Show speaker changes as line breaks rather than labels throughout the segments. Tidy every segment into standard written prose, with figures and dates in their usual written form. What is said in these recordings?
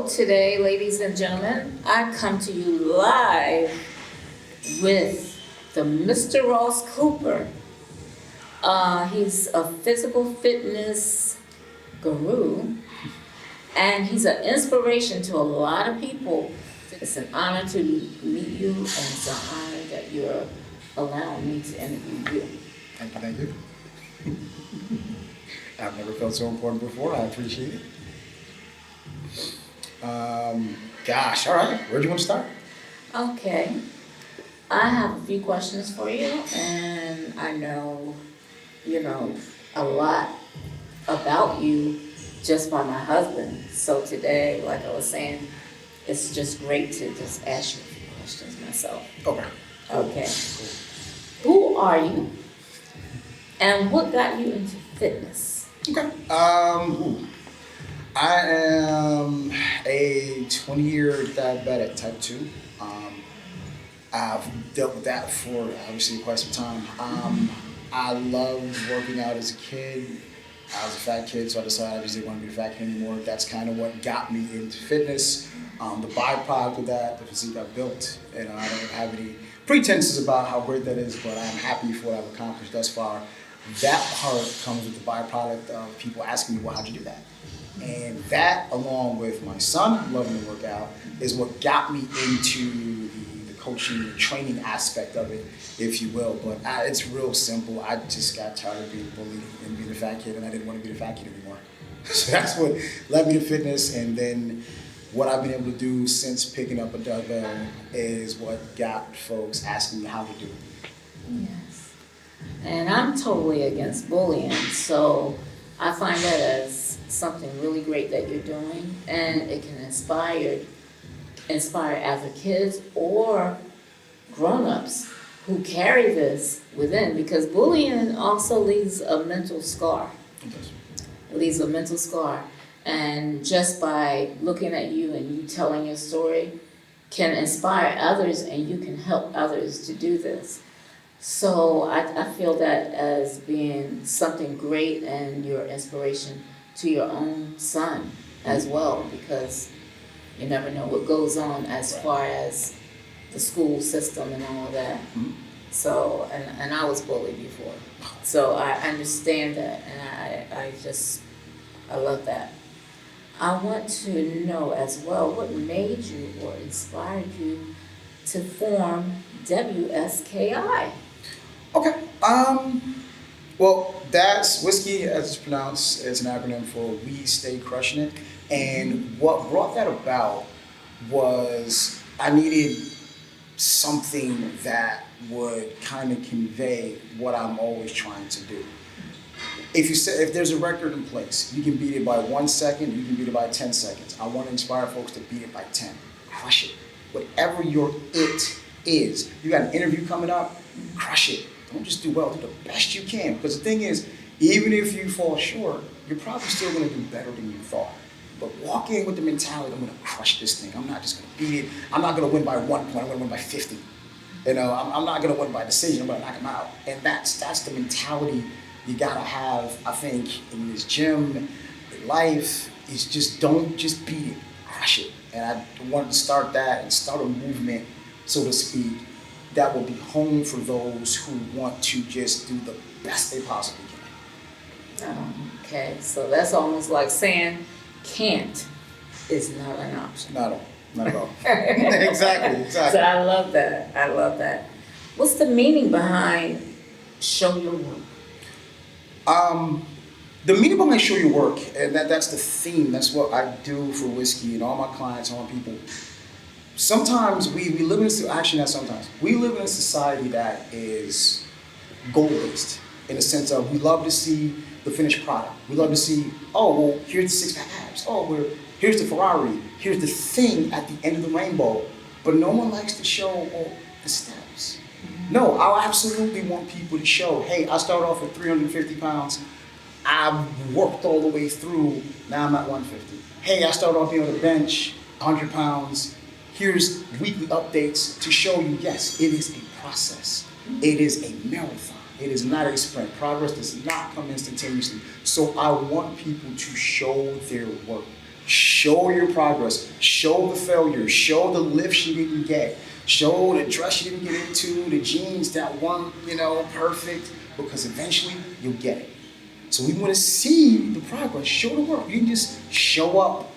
So today, ladies and gentlemen, I come to you live with the Mr. Ross Cooper. He's a physical fitness guru, and he's an inspiration to a lot of people. It's an honor to meet you, and it's an honor that you're allowing me to interview you.
Thank you. I've never felt so important before. I appreciate it. Gosh, all right. Where do you want to start?
Okay. I have a few questions for you, and I know, a lot about you just by my husband. So today, like I was saying, it's just great to just ask you a few questions myself.
Okay.
Okay. Who are you, and what got you into fitness?
Okay. I am a 20-year diabetic, type 2. I've dealt with that for obviously quite some time. I loved working out as a kid. I was a fat kid, so I decided I just didn't want to be a fat kid anymore. That's kind of what got me into fitness. The byproduct of that, the physique I built, I don't have any pretenses about how great that is, but I'm happy for what I've accomplished thus far. That part comes with the byproduct of people asking me, well, how'd you do that? And that, along with my son loving to work out, is what got me into the coaching and training aspect of it, if you will. But it's real simple. I just got tired of being bullied and being a fat kid, and I didn't want to be a fat kid anymore. So that's what led me to fitness. And then what I've been able to do since picking up a dumbbell is what got folks asking me how to do it.
Yes. And I'm totally against bullying, so I find that as something really great that you're doing, and it can inspire either kids or grown-ups who carry this within, because bullying also leaves a mental scar.
It does.
It leaves a mental scar, and just by looking at you and you telling your story can inspire others, and you can help others to do this. So I feel that as being something great, and your inspiration to your own son as well, because you never know what goes on as far as the school system and all of that.
Mm-hmm.
So, and I was bullied before. So I understand that, and I love that. I want to know as well, what made you or inspired you to form WSKI?
Okay. Well, that's whiskey, as it's pronounced. It's an acronym for We Stay Crushing It. And what brought that about was I needed something that would kind of convey what I'm always trying to do. If there's a record in place, you can beat it by 1 second, you can beat it by 10 seconds. I want to inspire folks to beat it by 10. Crush it. Whatever your it is. You got an interview coming up, crush it. Don't just do well, do the best you can. Because the thing is, even if you fall short, you're probably still going to do better than you thought. But walk in with the mentality, I'm going to crush this thing. I'm not just going to beat it. I'm not going to win by 1 point. I'm going to win by 50. I'm not going to win by decision. I'm going to knock him out. And that's the mentality you got to have, I think, in this gym, in life, is just don't just beat it, crush it. And I wanted to start that and start a movement, so to speak, that will be home for those who want to just do the best they possibly can.
Okay, so that's almost like saying can't is not an option.
Not at all. Exactly.
So I love that. What's the meaning behind show your work?
The meaning behind show your work, and that's the theme. That's what I do for whiskey and all my clients, all my people. Sometimes we live in we live in a society that is goal-based, in the sense of we love to see the finished product. We love to see, oh, well, here's the six-pack abs. Oh, here's the Ferrari. Here's the thing at the end of the rainbow. But no one likes to show the steps. No, I absolutely want people to show, hey, I started off with 350 pounds. I've worked all the way through. Now I'm at 150. Hey, I started off being on the bench, 100 pounds. Here's weekly updates to show you, yes, it is a process. It is a marathon. It is not a sprint. Progress does not come instantaneously. So I want people to show their work. Show Show your progress. Show the failures. Show the lifts you didn't get. Show the dress you didn't get into, the jeans that weren't, perfect, because eventually you'll get it. So we want to see the progress. Show the work. You can just show up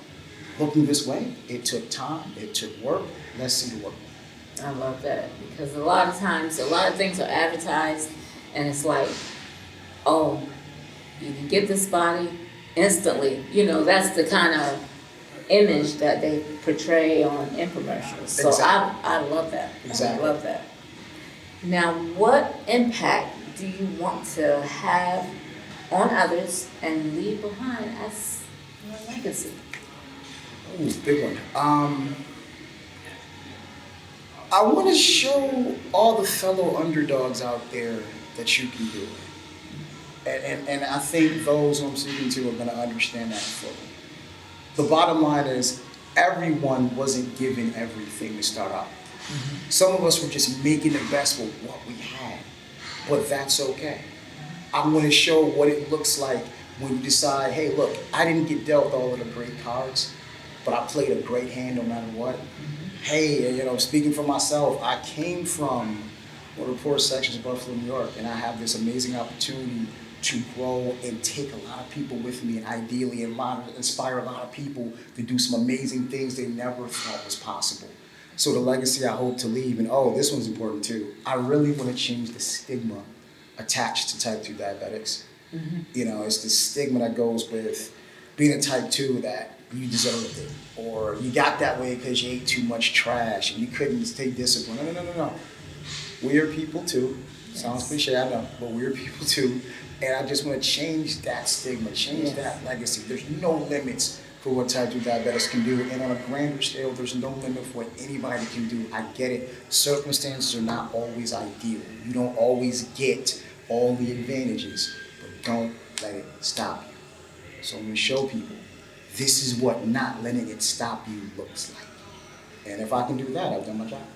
looking this way. It took time. It took work. Let's see the work.
I love that, because a lot of times, a lot of things are advertised, and it's like, oh, you can get this body instantly. That's the kind of image that they portray on infomercials. So
Exactly.
I love that.
Exactly.
I love that. Now, what impact do you want to have on others and leave behind as your legacy?
Ooh, big one. I want to show all the fellow underdogs out there that you can do it. And I think those who I'm speaking to are going to understand that fully. The bottom line is everyone wasn't given everything to start out. Mm-hmm. Some of us were just making the best with what we had, but that's okay. I want to show what it looks like when you decide, hey, look, I didn't get dealt all of the great cards, but I played a great hand no matter what. Mm-hmm. Hey, speaking for myself, I came from one of the poorest sections of Buffalo, New York, and I have this amazing opportunity to grow and take a lot of people with me, and ideally inspire a lot of people to do some amazing things they never thought was possible. So the legacy I hope to leave, and this one's important too, I really want to change the stigma attached to type 2 diabetics. Mm-hmm. It's the stigma that goes with being a type 2 that you deserved it, or you got that way because you ate too much trash and you couldn't stay disciplined. No. We are people too. Yes. Sounds cliche, I know, but we're people too. And I just want to change that stigma, change that legacy. There's no limits for what type 2 diabetics can do. And on a grander scale, there's no limit for what anybody can do. I get it. Circumstances are not always ideal. You don't always get all the advantages, but don't let it stop you. So I'm going to show people this is what not letting it stop you looks like. And if I can do that, I've done my job.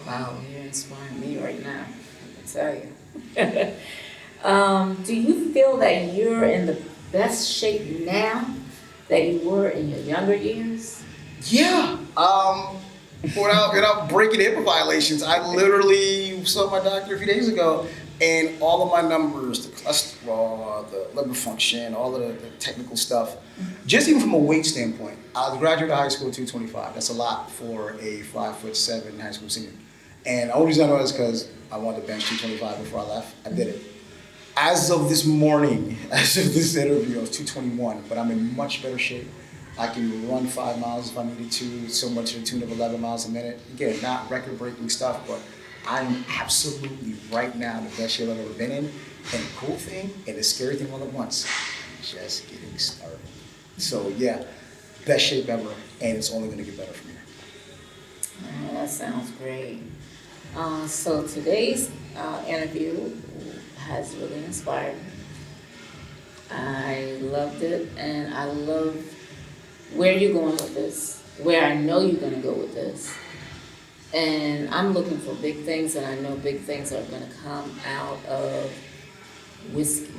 Wow, you're inspiring me right now, I can tell you. Do you feel that you're in the best shape now that you were in your younger years?
Yeah. Without breaking HIPAA violations, I literally saw my doctor a few days ago, and all of my numbers, the cholesterol, the liver function, all of the technical stuff, just even from a weight standpoint, I was a graduate of high school at 225. That's a lot for a 5'7" high school senior. And the only reason I know is because I wanted to bench 225 before I left. I did it. As of this morning, as of this interview, I was 221, but I'm in much better shape. I can run 5 miles if I needed to, so much to the tune of 11 miles a minute. Again, not record-breaking stuff, but I'm absolutely right now the best shape I've ever been in. And the cool thing and the scary thing all at once, just getting started. So yeah, best shape ever, and it's only gonna get better from here.
Oh, that sounds great. So today's interview has really inspired me. I loved it, and I love where you're going with this, where I know you're going to go with this. And I'm looking for big things, and I know big things are going to come out of Whiskey.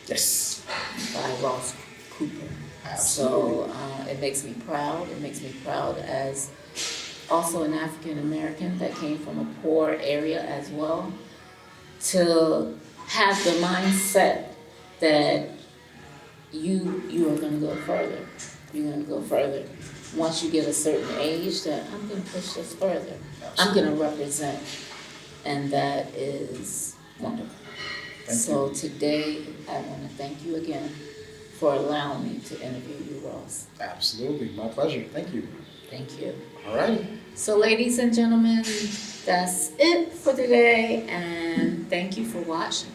Yes.
By Ross Cooper.
Absolutely.
So it makes me proud. It makes me proud as also an African American that came from a poor area as well, to have the mindset that you are going to go further. You're going to go further. Once you get a certain age, that I'm going to push this further. Absolutely. I'm going to represent, and that is wonderful. So today, I want to thank you again for allowing me to interview you, Ross.
Absolutely, my pleasure. Thank you.
Thank you.
All right.
So ladies and gentlemen, that's it for today, and thank you for watching.